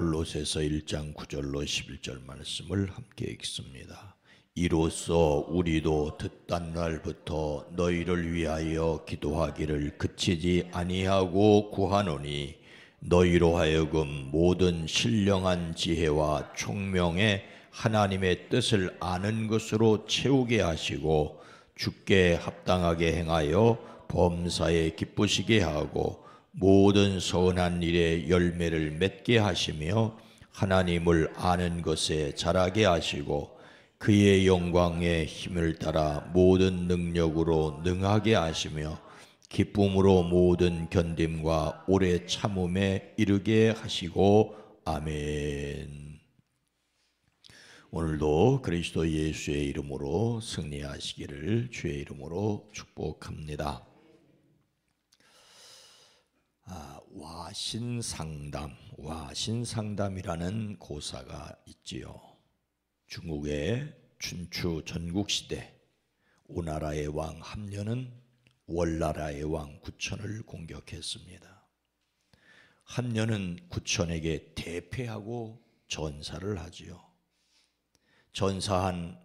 골로새서 1장 9절로 11절 말씀을 함께 읽습니다. 이로써 우리도 듣던 날부터 너희를 위하여 기도하기를 그치지 아니하고 구하노니 너희로 하여금 모든 신령한 지혜와 총명에 하나님의 뜻을 아는 것으로 채우게 하시고 주께 합당하게 행하여 범사에 기쁘시게 하고 모든 선한 일에 열매를 맺게 하시며 하나님을 아는 것에 자라게 하시고 그의 영광의 힘을 따라 모든 능력으로 능하게 하시며 기쁨으로 모든 견딤과 오래 참음에 이르게 하시고 아멘. 오늘도 그리스도 예수의 이름으로 승리하시기를 주의 이름으로 축복합니다. 와신상담이라는 고사가 있지요. 중국의 춘추 전국시대 오나라의 왕 함녀는 월나라의 왕 구천을 공격했습니다. 함녀는 구천에게 대패하고 전사를 하지요. 전사한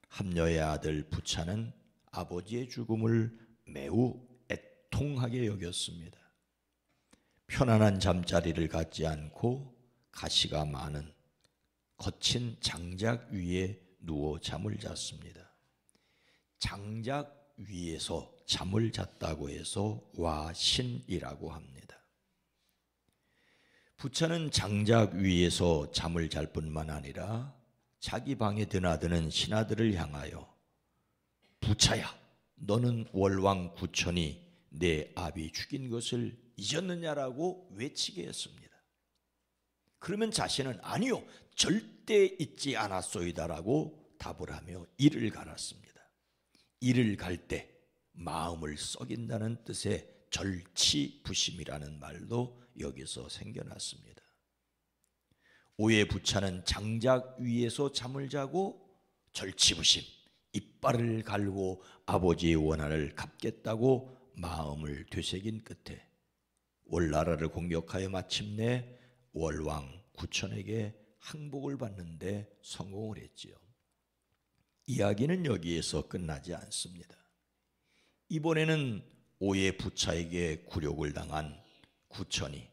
함녀의 아들 부차는 아버지의 죽음을 매우 애통하게 여겼습니다. 편안한 잠자리를 갖지 않고 가시가 많은 거친 장작 위에 누워 잠을 잤습니다. 장작 위에서 잠을 잤다고 해서 와신이라고 합니다. 부차는 장작 위에서 잠을 잘 뿐만 아니라 자기 방에 드나드는 신하들을 향하여 부차야, 너는 월왕 구천이 내 아비 죽인 것을 잊었느냐라고 외치게 했습니다. 그러면 자신은 아니요, 절대 잊지 않았소이다라고 답을 하며 이를 갈았습니다. 이를 갈 때 마음을 썩인다는 뜻의 절치부심이라는 말도 여기서 생겨났습니다. 오해 부차는 장작 위에서 잠을 자고 절치부심, 이빨을 갈고 아버지의 원한을 갚겠다고 마음을 되새긴 끝에 월나라를 공격하여 마침내 월왕 구천에게 항복을 받는데 성공을 했지요. 이야기는 여기에서 끝나지 않습니다. 이번에는 오해 부차에게 굴욕을 당한 구천이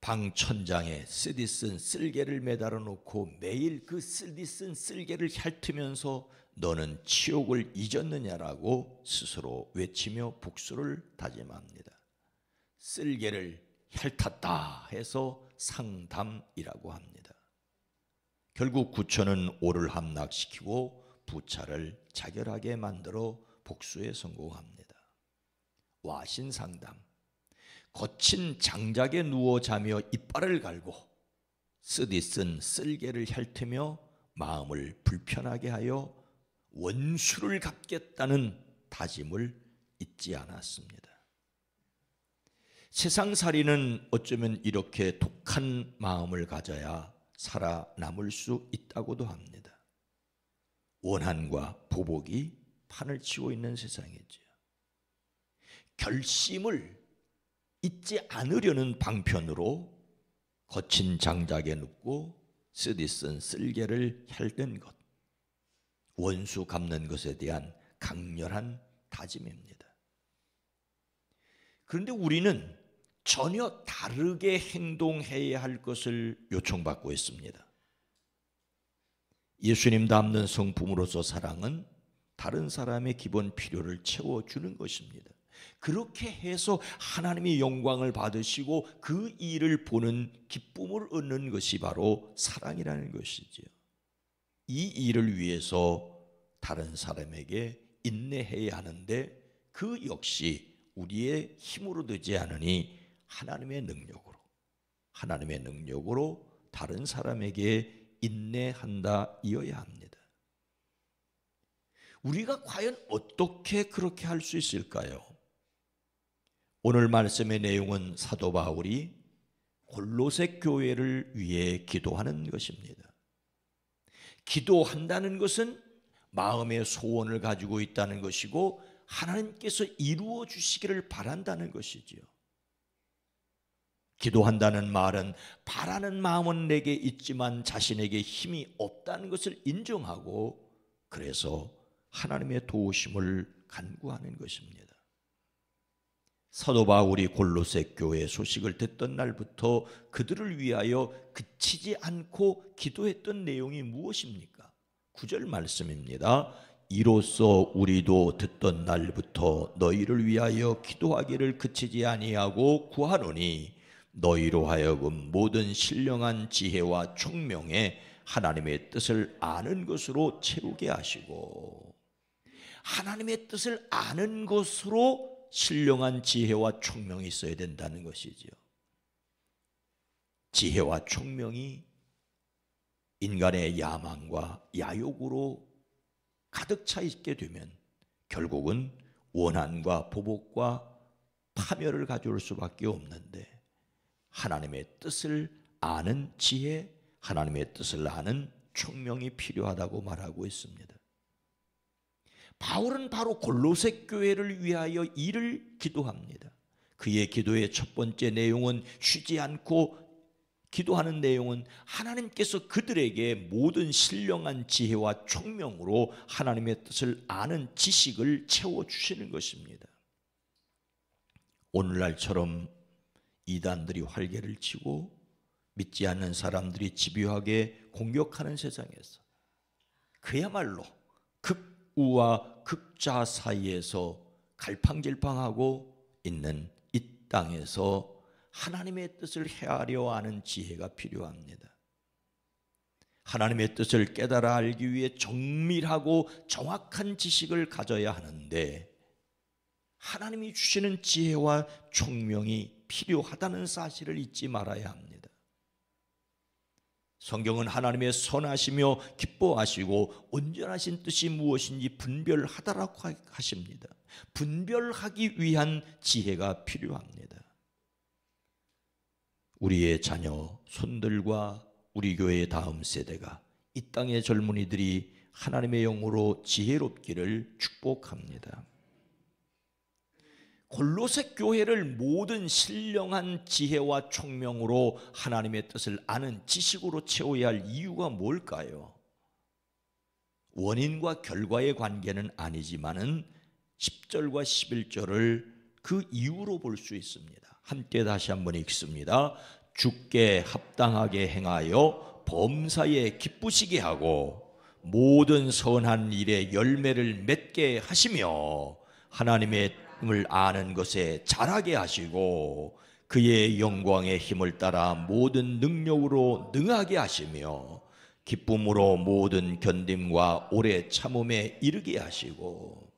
방 천장에 쓰디쓴 쓸개를 매달아 놓고 매일 그 쓰디쓴 쓸개를 핥으면서 너는 치욕을 잊었느냐라고 스스로 외치며 복수를 다짐합니다. 쓸개를 핥았다 해서 상담이라고 합니다. 결국 구천은 오를 함락시키고 부차를 자결하게 만들어 복수에 성공합니다. 와신상담, 거친 장작에 누워 자며 이빨을 갈고 쓰디쓴 쓸개를 핥으며 마음을 불편하게 하여 원수를 갚겠다는 다짐을 잊지 않았습니다. 세상살이는 어쩌면 이렇게 독한 마음을 가져야 살아남을 수 있다고도 합니다. 원한과 보복이 판을 치고 있는 세상이죠. 결심을 잊지 않으려는 방편으로 거친 장작에 눕고 쓰디쓴 쓸개를 핥는 것, 원수 갚는 것에 대한 강렬한 다짐입니다. 그런데 우리는 전혀 다르게 행동해야 할 것을 요청받고 있습니다. 예수님 닮는 성품으로서 사랑은 다른 사람의 기본 필요를 채워주는 것입니다. 그렇게 해서 하나님의 영광을 받으시고 그 일을 보는 기쁨을 얻는 것이 바로 사랑이라는 것이지요. 이 일을 위해서 다른 사람에게 인내해야 하는데 그 역시 우리의 힘으로 되지 않으니 하나님의 능력으로 다른 사람에게 인내한다 이어야 합니다. 우리가 과연 어떻게 그렇게 할 수 있을까요? 오늘 말씀의 내용은 사도 바울이 골로새 교회를 위해 기도하는 것입니다. 기도한다는 것은 마음의 소원을 가지고 있다는 것이고 하나님께서 이루어 주시기를 바란다는 것이지요. 기도한다는 말은 바라는 마음은 내게 있지만 자신에게 힘이 없다는 것을 인정하고 그래서 하나님의 도우심을 간구하는 것입니다. 사도 바울이 골로새 교회 소식을 듣던 날부터 그들을 위하여 그치지 않고 기도했던 내용이 무엇입니까? 9절 말씀입니다. 이로써 우리도 듣던 날부터 너희를 위하여 기도하기를 그치지 아니하고 구하노니 너희로 하여금 모든 신령한 지혜와 총명에 하나님의 뜻을 아는 것으로 채우게 하시고, 하나님의 뜻을 아는 것으로 신령한 지혜와 총명이 있어야 된다는 것이지요. 지혜와 총명이 인간의 야망과 야욕으로 가득 차 있게 되면 결국은 원한과 보복과 파멸을 가져올 수밖에 없는데, 하나님의 뜻을 아는 지혜, 하나님의 뜻을 아는 총명이 필요하다고 말하고 있습니다. 바울은 바로 골로새 교회를 위하여 이를 기도합니다. 그의 기도의 첫 번째 내용은, 쉬지 않고 기도하는 내용은 하나님께서 그들에게 모든 신령한 지혜와 총명으로 하나님의 뜻을 아는 지식을 채워주시는 것입니다. 오늘날처럼 이단들이 활개를 치고 믿지 않는 사람들이 집요하게 공격하는 세상에서 그야말로 극우와 극자 사이에서 갈팡질팡하고 있는 이 땅에서 하나님의 뜻을 헤아려 아는 지혜가 필요합니다. 하나님의 뜻을 깨달아 알기 위해 정밀하고 정확한 지식을 가져야 하는데, 하나님이 주시는 지혜와 총명이 필요하다는 사실을 잊지 말아야 합니다. 성경은 하나님의 선하시며 기뻐하시고 온전하신 뜻이 무엇인지 분별하다라고 하십니다. 분별하기 위한 지혜가 필요합니다. 우리의 자녀, 손들과 우리 교회의 다음 세대가, 이 땅의 젊은이들이 하나님의 영으로 지혜롭기를 축복합니다. 골로새 교회를 모든 신령한 지혜와 총명으로 하나님의 뜻을 아는 지식으로 채워야 할 이유가 뭘까요? 원인과 결과의 관계는 아니지만은 10절과 11절을 그 이유로 볼 수 있습니다. 함께 다시 한번 읽습니다. 주께 합당하게 행하여 범사에 기쁘시게 하고 모든 선한 일에 열매를 맺게 하시며 하나님의 을 아는 것에 자라게 하시고 그의 영광의 힘을 따라 모든 능력으로 능하게 하시며 기쁨으로 모든 견딤과 오래 참음에 이르게 하시고,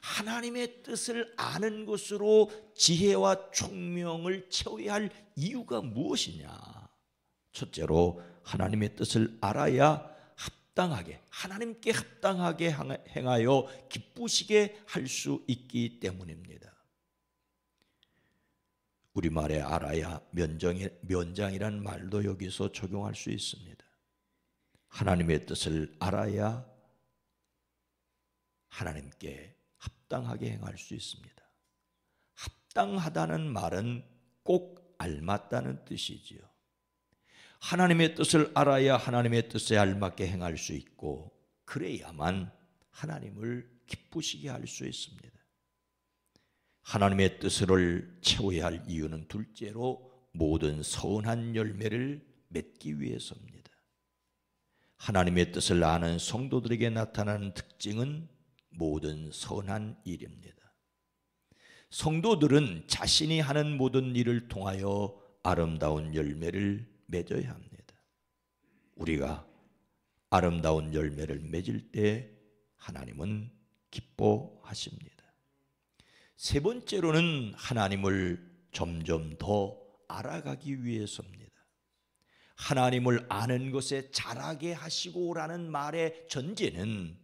하나님의 뜻을 아는 것으로 지혜와 총명을 채워야 할 이유가 무엇이냐? 첫째로 하나님의 뜻을 알아야 합당하게, 하나님께 합당하게 행하여 기쁘시게 할 수 있기 때문입니다. 우리말에 알아야 면장이라는 말도 여기서 적용할 수 있습니다. 하나님의 뜻을 알아야 하나님께 합당하게 행할 수 있습니다. 합당하다는 말은 꼭 알맞다는 뜻이지요. 하나님의 뜻을 알아야 하나님의 뜻에 알맞게 행할 수 있고, 그래야만 하나님을 기쁘시게 할 수 있습니다. 하나님의 뜻을 채워야 할 이유는 둘째로 모든 선한 열매를 맺기 위해서입니다. 하나님의 뜻을 아는 성도들에게 나타나는 특징은 모든 선한 일입니다. 성도들은 자신이 하는 모든 일을 통하여 아름다운 열매를 맺어야 합니다. 우리가 아름다운 열매를 맺을 때 하나님은 기뻐하십니다. 세 번째로는 하나님을 점점 더 알아가기 위해서입니다. 하나님을 아는 것에 자라게 하시고라는 말의 전제는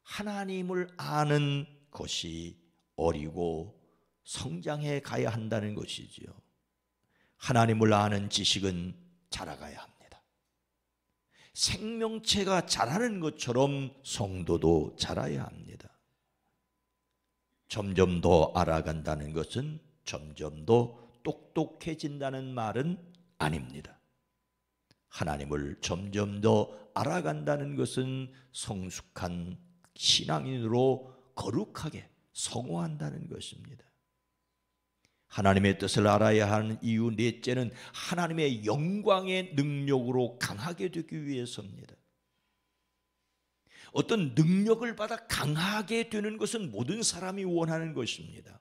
하나님을 아는 것이 어리고 성장해 가야 한다는 것이지요. 하나님을 아는 지식은 자라가야 합니다. 생명체가 자라는 것처럼 성도도 자라야 합니다. 점점 더 알아간다는 것은 점점 더 똑똑해진다는 말은 아닙니다. 하나님을 점점 더 알아간다는 것은 성숙한 신앙인으로 거룩하게 성화한다는 것입니다. 하나님의 뜻을 알아야 하는 이유 넷째는 하나님의 영광의 능력으로 강하게 되기 위해서입니다. 어떤 능력을 받아 강하게 되는 것은 모든 사람이 원하는 것입니다.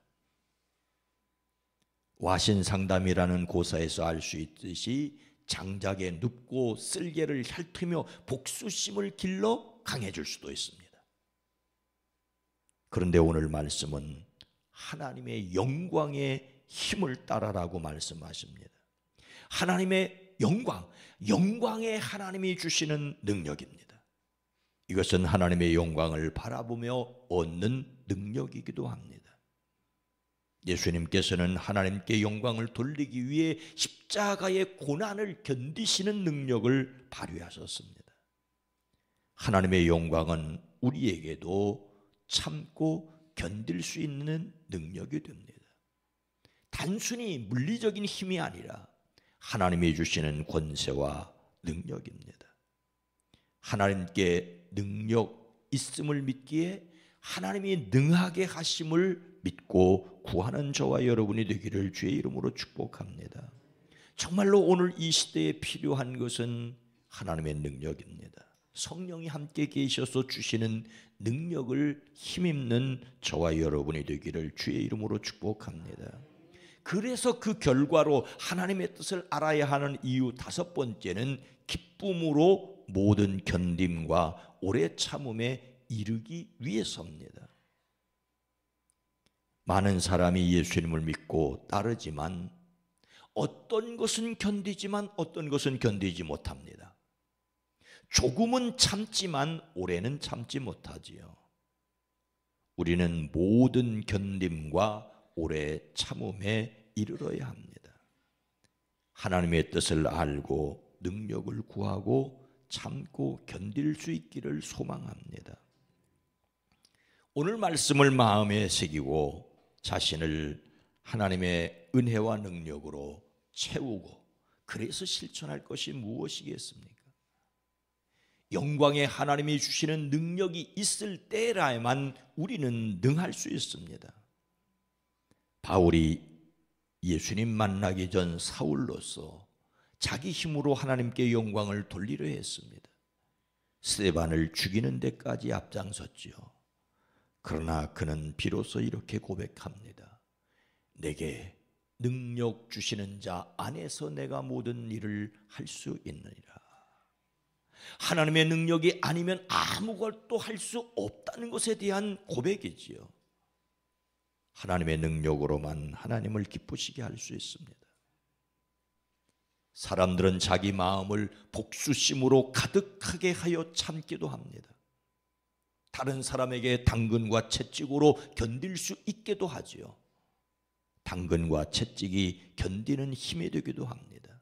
와신상담이라는 고사에서 알 수 있듯이 장작에 눕고 쓸개를 핥으며 복수심을 길러 강해질 수도 있습니다. 그런데 오늘 말씀은 하나님의 영광의 힘을 따라라고 말씀하십니다. 하나님의 영광의 하나님이 주시는 능력입니다. 이것은 하나님의 영광을 바라보며 얻는 능력이기도 합니다. 예수님께서는 하나님께 영광을 돌리기 위해 십자가의 고난을 견디시는 능력을 발휘하셨습니다. 하나님의 영광은 우리에게도 참고 견딜 수 있는 능력이 됩니다. 단순히 물리적인 힘이 아니라 하나님이 주시는 권세와 능력입니다. 하나님께 능력 있음을 믿기에 하나님이 능하게 하심을 믿고 구하는 저와 여러분이 되기를 주의 이름으로 축복합니다. 정말로 오늘 이 시대에 필요한 것은 하나님의 능력입니다. 성령이 함께 계셔서 주시는 능력을 힘입는 저와 여러분이 되기를 주의 이름으로 축복합니다. 그래서 그 결과로 하나님의 뜻을 알아야 하는 이유 다섯 번째는 기쁨으로 모든 견딤과 오래 참음에 이르기 위해서입니다. 많은 사람이 예수님을 믿고 따르지만 어떤 것은 견디지만 어떤 것은 견디지 못합니다. 조금은 참지만 오래는 참지 못하지요. 우리는 모든 견딤과 오래 참음에 이르러야 합니다. 하나님의 뜻을 알고 능력을 구하고 참고 견딜 수 있기를 소망합니다. 오늘 말씀을 마음에 새기고 자신을 하나님의 은혜와 능력으로 채우고 그래서 실천할 것이 무엇이겠습니까? 영광의 하나님이 주시는 능력이 있을 때라야만 우리는 능할 수 있습니다. 바울이 예수님 만나기 전 사울로서 자기 힘으로 하나님께 영광을 돌리려 했습니다. 스데반을 죽이는 데까지 앞장섰지요. 그러나 그는 비로소 이렇게 고백합니다. 내게 능력 주시는 자 안에서 내가 모든 일을 할 수 있느니라. 하나님의 능력이 아니면 아무것도 할 수 없다는 것에 대한 고백이지요. 하나님의 능력으로만 하나님을 기쁘시게 할 수 있습니다. 사람들은 자기 마음을 복수심으로 가득하게 하여 참기도 합니다. 다른 사람에게 당근과 채찍으로 견딜 수 있게도 하지요. 당근과 채찍이 견디는 힘이 되기도 합니다.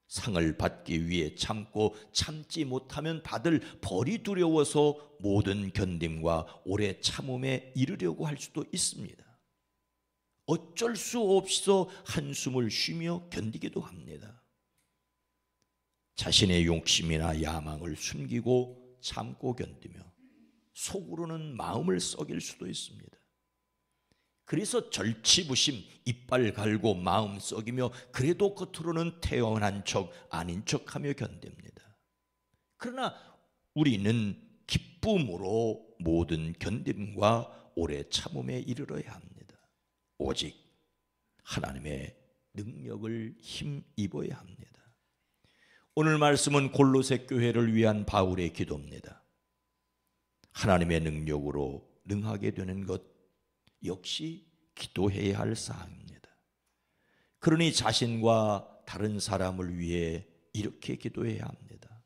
상을 받기 위해 참고 참지 못하면 받을 벌이 두려워서 모든 견딤과 오래 참음에 이르려고 할 수도 있습니다. 어쩔 수 없어 한숨을 쉬며 견디기도 합니다. 자신의 욕심이나 야망을 숨기고 참고 견디며 속으로는 마음을 썩일 수도 있습니다. 그래서 절치부심, 이빨 갈고 마음 썩이며 그래도 겉으로는 태연한 척 아닌 척하며 견딥니다. 그러나 우리는 기쁨으로 모든 견딤과 오래 참음에 이르러야 합니다. 오직 하나님의 능력을 힘입어야 합니다. 오늘 말씀은 골로새 교회를 위한 바울의 기도입니다. 하나님의 능력으로 능하게 되는 것 역시 기도해야 할 사항입니다. 그러니 자신과 다른 사람을 위해 이렇게 기도해야 합니다.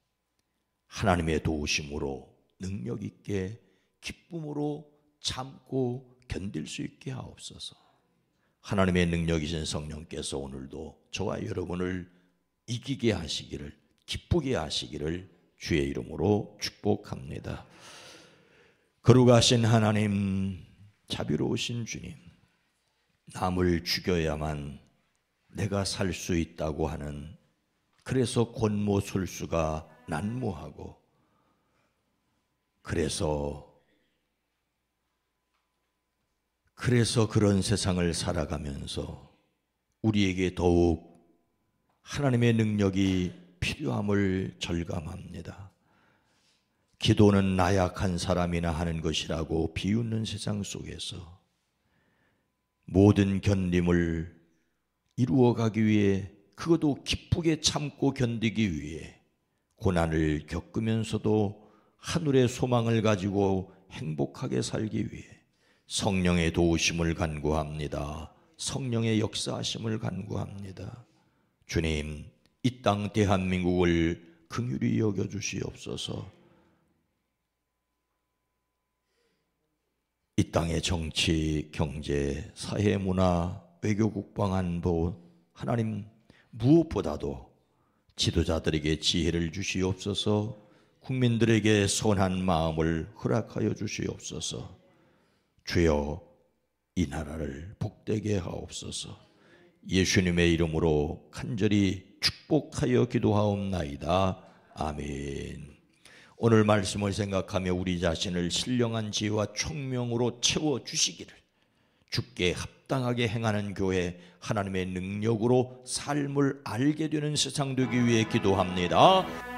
하나님의 도우심으로 능력 있게 기쁨으로 참고 견딜 수 있게 하옵소서. 하나님의 능력이신 성령께서 오늘도 저와 여러분을 이기게 하시기를, 기쁘게 하시기를 주의 이름으로 축복합니다. 거룩하신 하나님, 자비로우신 주님, 남을 죽여야만 내가 살 수 있다고 하는, 그래서 권모술수가 난무하고, 그래서 그런 세상을 살아가면서 우리에게 더욱 하나님의 능력이 필요함을 절감합니다. 기도는 나약한 사람이나 하는 것이라고 비웃는 세상 속에서 모든 견딤을 이루어가기 위해, 그것도 기쁘게 참고 견디기 위해 고난을 겪으면서도 하늘의 소망을 가지고 행복하게 살기 위해 성령의 도우심을 간구합니다. 성령의 역사하심을 간구합니다. 주님, 이 땅 대한민국을 긍휼히 여겨주시옵소서. 이 땅의 정치, 경제, 사회, 문화, 외교, 국방, 안보, 하나님 무엇보다도 지도자들에게 지혜를 주시옵소서. 국민들에게 선한 마음을 허락하여 주시옵소서. 주여, 이 나라를 복되게 하옵소서. 예수님의 이름으로 간절히 축복하여 기도하옵나이다. 아멘. 오늘 말씀을 생각하며 우리 자신을 신령한 지혜와 총명으로 채워주시기를, 주께 합당하게 행하는 교회, 하나님의 능력으로 삶을 알게 되는 세상 되기 위해 기도합니다.